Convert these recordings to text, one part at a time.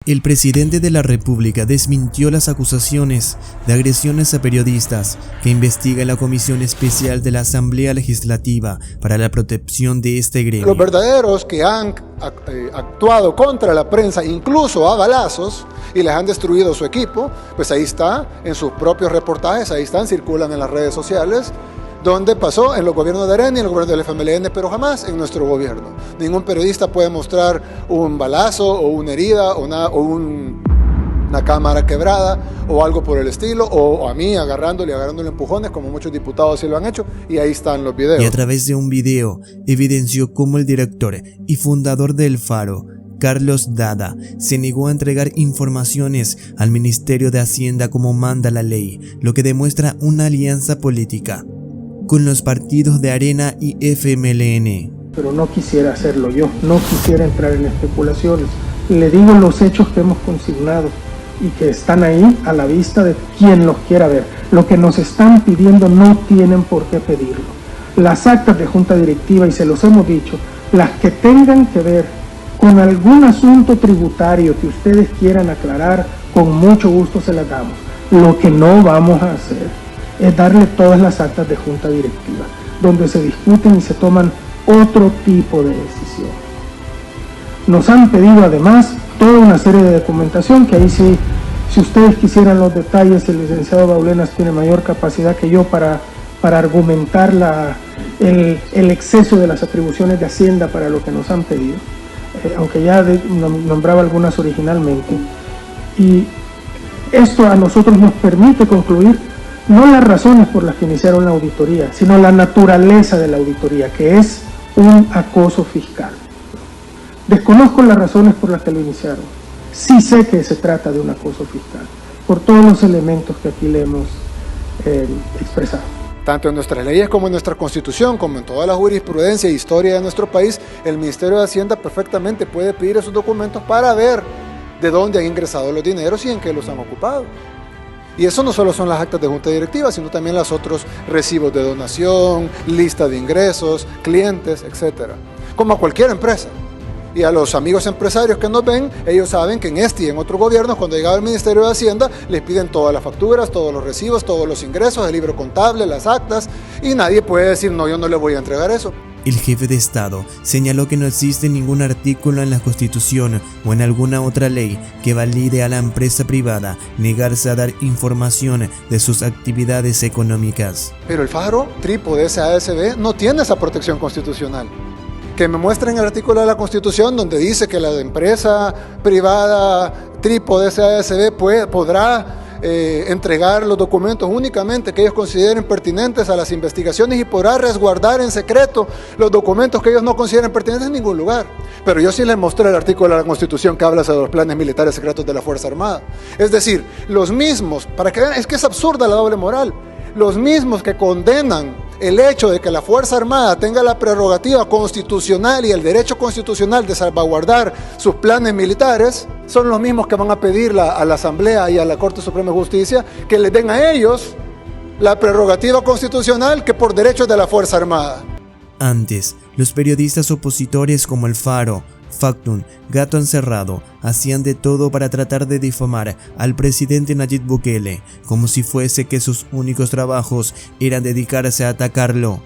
El presidente de la República desmintió las acusaciones de agresiones a periodistas que investiga la Comisión Especial de la Asamblea Legislativa para la protección de este gremio. Los verdaderos que han actuado contra la prensa, incluso a balazos, y les han destruido su equipo, pues ahí está, en sus propios reportajes, ahí están, circulan en las redes sociales, donde pasó en los gobiernos de Arena y en el gobierno del FMLN, pero jamás en nuestro gobierno. Ningún periodista puede mostrar un balazo o una herida o una cámara quebrada o algo por el estilo, o a mí agarrándole empujones, como muchos diputados sí lo han hecho, y ahí están los videos. Y a través de un video evidenció cómo el director y fundador del Faro, Carlos Dada, se negó a entregar informaciones al Ministerio de Hacienda como manda la ley, lo que demuestra una alianza política con los partidos de Arena y FMLN. Pero no quisiera hacerlo yo, no quisiera entrar en especulaciones. Le digo los hechos que hemos consignado y que están ahí a la vista de quien los quiera ver. Lo que nos están pidiendo no tienen por qué pedirlo. Las actas de junta directiva, y se los hemos dicho, las que tengan que ver con algún asunto tributario que ustedes quieran aclarar, con mucho gusto se las damos. Lo que no vamos a hacer es darle todas las actas de junta directiva, donde se discuten y se toman otro tipo de decisiones. Nos han pedido además toda una serie de documentación, que ahí sí, si ustedes quisieran los detalles, el licenciado Baulenas tiene mayor capacidad que yo para argumentar el exceso de las atribuciones de Hacienda para lo que nos han pedido, aunque ya nombraba algunas originalmente. Y esto a nosotros nos permite concluir no las razones por las que iniciaron la auditoría, sino la naturaleza de la auditoría, que es un acoso fiscal. Desconozco las razones por las que lo iniciaron. Sí sé que se trata de un acoso fiscal, por todos los elementos que aquí le hemos expresado. Tanto en nuestras leyes como en nuestra Constitución, como en toda la jurisprudencia e historia de nuestro país, el Ministerio de Hacienda perfectamente puede pedir esos documentos para ver de dónde han ingresado los dineros y en qué los han ocupado. Y eso no solo son las actas de junta directiva, sino también los otros recibos de donación, lista de ingresos, clientes, etc. Como a cualquier empresa. Y a los amigos empresarios que nos ven, ellos saben que en este y en otros gobiernos, cuando llegaba el Ministerio de Hacienda, les piden todas las facturas, todos los recibos, todos los ingresos, el libro contable, las actas, y nadie puede decir, no, yo no le voy a entregar eso. El jefe de Estado señaló que no existe ningún artículo en la Constitución o en alguna otra ley que valide a la empresa privada negarse a dar información de sus actividades económicas. Pero el Faro, trípode SASB, no tiene esa protección constitucional. Que me muestren el artículo de la Constitución donde dice que la empresa privada trípode SASB podrá entregar los documentos únicamente que ellos consideren pertinentes a las investigaciones y podrá resguardar en secreto los documentos que ellos no consideren pertinentes en ningún lugar. Pero yo sí les mostré el artículo de la Constitución que habla sobre los planes militares secretos de la Fuerza Armada. Es decir, los mismos, para que vean, es que es absurda la doble moral, los mismos que condenan el hecho de que la Fuerza Armada tenga la prerrogativa constitucional y el derecho constitucional de salvaguardar sus planes militares, son los mismos que van a pedir a la Asamblea y a la Corte Suprema de Justicia que les den a ellos la prerrogativa constitucional que por derechos de la Fuerza Armada. Antes, los periodistas opositores como El Faro, Factum, Gato Encerrado, hacían de todo para tratar de difamar al presidente Nayib Bukele, como si fuese que sus únicos trabajos eran dedicarse a atacarlo.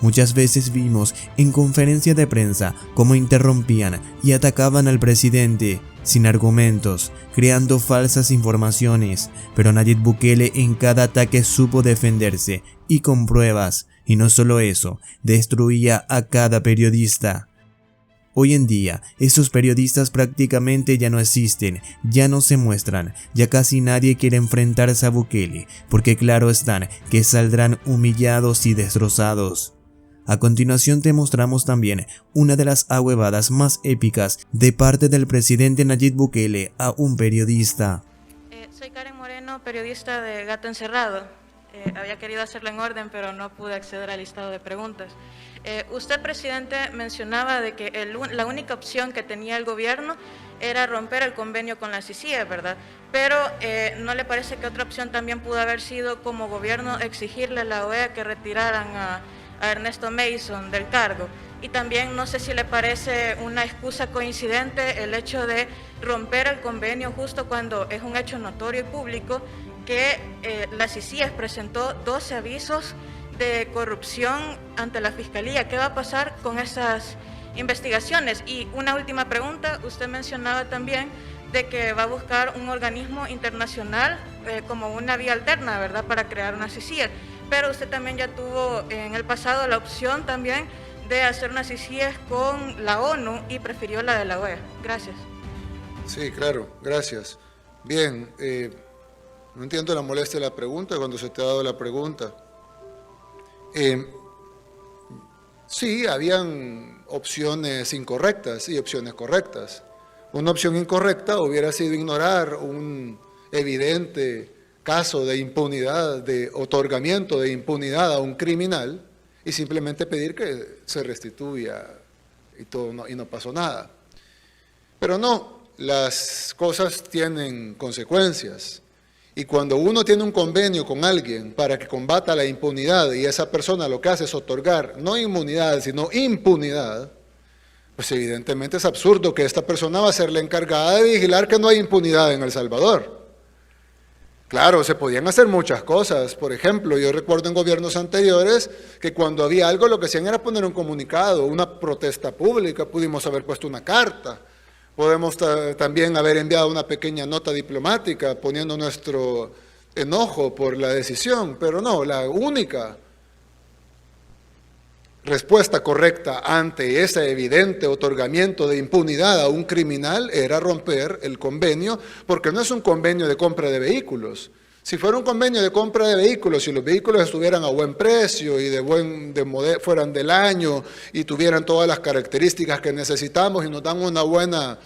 Muchas veces vimos en conferencia de prensa cómo interrumpían y atacaban al presidente, sin argumentos, creando falsas informaciones, pero Nayib Bukele en cada ataque supo defenderse, y con pruebas, y no solo eso, destruía a cada periodista. Hoy en día, esos periodistas prácticamente ya no existen, ya no se muestran, ya casi nadie quiere enfrentarse a Bukele, porque claro están que saldrán humillados y destrozados. A continuación te mostramos también una de las ahuevadas más épicas de parte del presidente Nayib Bukele a un periodista. Soy Karen Moreno, periodista de Gato Encerrado. Había querido hacerlo en orden, pero no pude acceder al listado de preguntas. Usted, presidente, mencionaba de que la única opción que tenía el gobierno era romper el convenio con la CICIG, ¿verdad? Pero ¿no le parece que otra opción también pudo haber sido como gobierno exigirle a la OEA que retiraran a Ernesto Mason del cargo? Y también no sé si le parece una excusa coincidente el hecho de romper el convenio justo cuando es un hecho notorio y público que la CICIES presentó 12 avisos de corrupción ante la Fiscalía. ¿Qué va a pasar con esas investigaciones? Y una última pregunta, usted mencionaba también de que va a buscar un organismo internacional como una vía alterna, ¿verdad?, para crear una CICIES, pero usted también ya tuvo en el pasado la opción también de hacer una CICIES con la ONU y prefirió la de la OEA. Gracias. Sí, claro, gracias. Bien, no entiendo la molestia de la pregunta cuando se te ha dado la pregunta. Sí, habían opciones incorrectas y opciones correctas. Una opción incorrecta hubiera sido ignorar un evidente caso de impunidad, de otorgamiento de impunidad a un criminal y simplemente pedir que se restituya y no pasó nada. Pero no, las cosas tienen consecuencias. Y cuando uno tiene un convenio con alguien para que combata la impunidad y esa persona lo que hace es otorgar no inmunidad, sino impunidad, pues evidentemente es absurdo que esta persona va a ser la encargada de vigilar que no hay impunidad en El Salvador. Claro, se podían hacer muchas cosas. Por ejemplo, yo recuerdo en gobiernos anteriores que cuando había algo lo que hacían era poner un comunicado, una protesta pública, pudimos haber puesto una carta. Podemos también haber enviado una pequeña nota diplomática poniendo nuestro enojo por la decisión, pero no, la única respuesta correcta ante ese evidente otorgamiento de impunidad a un criminal era romper el convenio, porque no es un convenio de compra de vehículos. Si fuera un convenio de compra de vehículos, si los vehículos estuvieran a buen precio y fueran del año y tuvieran todas las características que necesitamos y nos dan una buena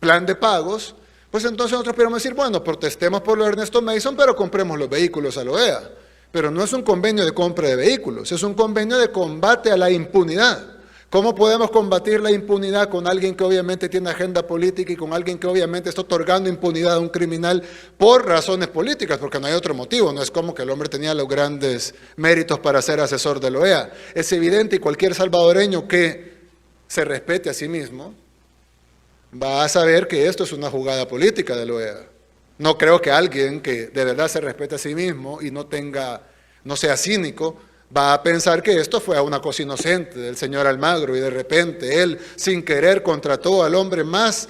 plan de pagos, pues entonces nosotros podríamos decir, bueno, protestemos por lo de Ernesto Mason, pero compremos los vehículos a la OEA. Pero no es un convenio de compra de vehículos, es un convenio de combate a la impunidad. ¿Cómo podemos combatir la impunidad con alguien que obviamente tiene agenda política y con alguien que obviamente está otorgando impunidad a un criminal por razones políticas? Porque no hay otro motivo, no es como que el hombre tenía los grandes méritos para ser asesor de la OEA. Es evidente y cualquier salvadoreño que se respete a sí mismo va a saber que esto es una jugada política de la OEA. No creo que alguien que de verdad se respete a sí mismo y no sea cínico, va a pensar que esto fue una cosa inocente del señor Almagro y de repente él, sin querer, contrató al hombre más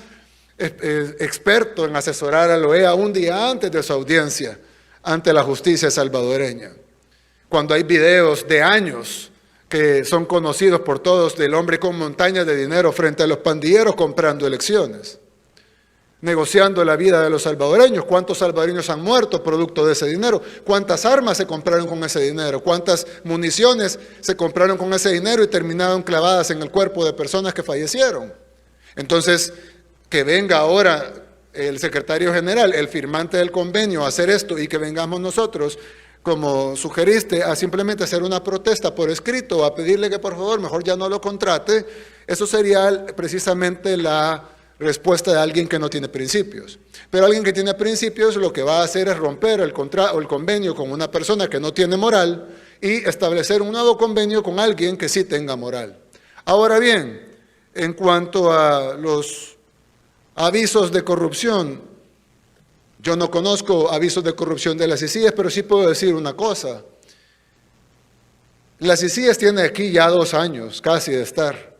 experto en asesorar a la OEA un día antes de su audiencia ante la justicia salvadoreña. Cuando hay videos de años que son conocidos por todos del hombre con montañas de dinero frente a los pandilleros comprando elecciones, negociando la vida de los salvadoreños. ¿Cuántos salvadoreños han muerto producto de ese dinero? ¿Cuántas armas se compraron con ese dinero? ¿Cuántas municiones se compraron con ese dinero y terminaron clavadas en el cuerpo de personas que fallecieron? Entonces, que venga ahora el secretario general, el firmante del convenio, a hacer esto y que vengamos nosotros, como sugeriste, a simplemente hacer una protesta por escrito, a pedirle que por favor mejor ya no lo contrate, eso sería precisamente la respuesta de alguien que no tiene principios. Pero alguien que tiene principios lo que va a hacer es romper el convenio con una persona que no tiene moral y establecer un nuevo convenio con alguien que sí tenga moral. Ahora bien, en cuanto a los avisos de corrupción, yo no conozco avisos de corrupción de las CICIES, pero sí puedo decir una cosa. Las CICIES tiene aquí ya 2 años casi de estar.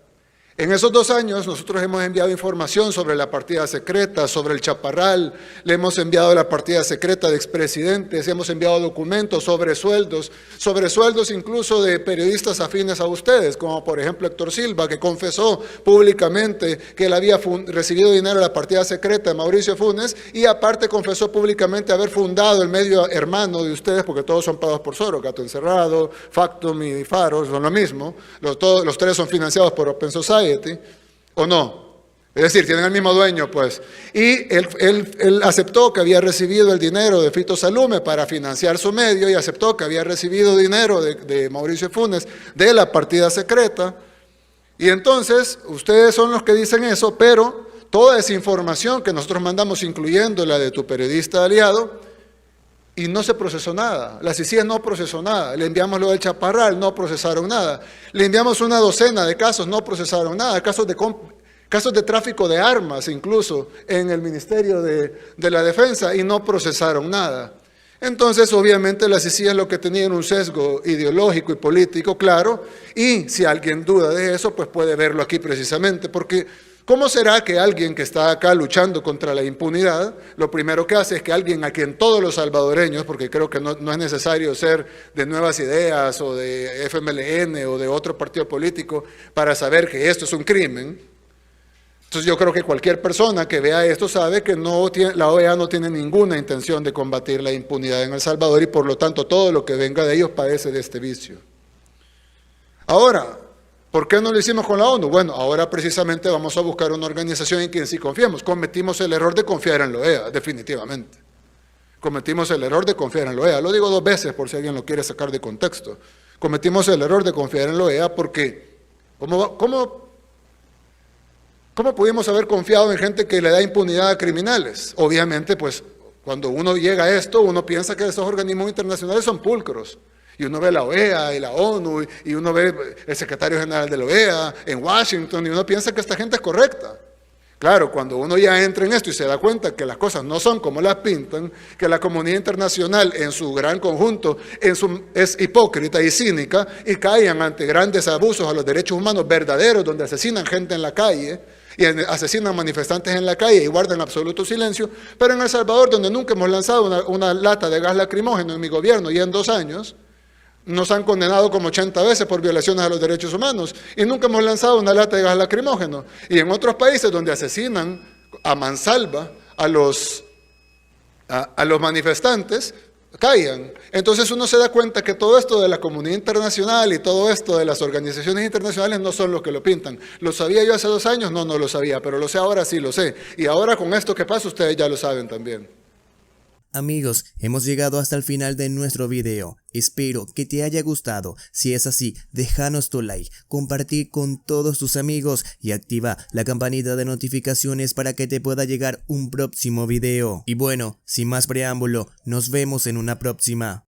En esos 2 años nosotros hemos enviado información sobre la partida secreta, sobre el Chaparral, le hemos enviado la partida secreta de expresidentes, hemos enviado documentos sobre sueldos incluso de periodistas afines a ustedes, como por ejemplo Héctor Silva, que confesó públicamente que él había recibido dinero de la partida secreta de Mauricio Funes y aparte confesó públicamente haber fundado el medio hermano de ustedes, porque todos son pagados por Soros, Gato Encerrado, Factum y Faro, son lo mismo, los 3 son financiados por Open Society, ¿o no? Es decir, tienen el mismo dueño, pues. Y él aceptó que había recibido el dinero de Fito Salume para financiar su medio y aceptó que había recibido dinero de Mauricio Funes de la partida secreta. Y entonces, ustedes son los que dicen eso, pero toda esa información que nosotros mandamos, incluyendo la de tu periodista aliado, y no se procesó nada. La CICIG no procesó nada. Le enviamos lo del Chaparral, no procesaron nada. Le enviamos una docena de casos, no procesaron nada. Casos de tráfico de armas, incluso en el Ministerio de la Defensa, y no procesaron nada. Entonces, obviamente, la CICIG es lo que tenía un sesgo ideológico y político, claro, y si alguien duda de eso, pues puede verlo aquí precisamente, porque ¿cómo será que alguien que está acá luchando contra la impunidad, lo primero que hace es que alguien a quien todos los salvadoreños, porque creo que no es necesario ser de Nuevas Ideas o de FMLN o de otro partido político para saber que esto es un crimen? Entonces yo creo que cualquier persona que vea esto sabe que la OEA no tiene ninguna intención de combatir la impunidad en El Salvador y por lo tanto todo lo que venga de ellos padece de este vicio. Ahora, ¿por qué no lo hicimos con la ONU? Bueno, ahora precisamente vamos a buscar una organización en quien sí confiemos. Cometimos el error de confiar en la OEA, definitivamente. Cometimos el error de confiar en la OEA. Lo digo 2 veces por si alguien lo quiere sacar de contexto. Cometimos el error de confiar en la OEA porque ¿cómo pudimos haber confiado en gente que le da impunidad a criminales? Obviamente, pues, cuando uno llega a esto, uno piensa que esos organismos internacionales son pulcros. Y uno ve la OEA y la ONU, y uno ve el secretario general de la OEA en Washington, y uno piensa que esta gente es correcta. Claro, cuando uno ya entra en esto y se da cuenta que las cosas no son como las pintan, que la comunidad internacional en su gran conjunto es hipócrita y cínica, y caen ante grandes abusos a los derechos humanos verdaderos, donde asesinan gente en la calle, y asesinan manifestantes en la calle y guardan absoluto silencio, pero en El Salvador, donde nunca hemos lanzado una lata de gas lacrimógeno en mi gobierno y en 2 años, nos han condenado como 80 veces por violaciones a los derechos humanos y nunca hemos lanzado una lata de gas lacrimógeno. Y en otros países donde asesinan a mansalva a los manifestantes, callan. Entonces uno se da cuenta que todo esto de la comunidad internacional y todo esto de las organizaciones internacionales no son lo que lo pintan. ¿Lo sabía yo hace 2 años? No lo sabía, pero lo sé ahora, sí lo sé. Y ahora con esto que pasa ustedes ya lo saben también. Amigos, hemos llegado hasta el final de nuestro video. Espero que te haya gustado. Si es así, déjanos tu like, compartir con todos tus amigos y activa la campanita de notificaciones para que te pueda llegar un próximo video. Y bueno, sin más preámbulo, nos vemos en una próxima.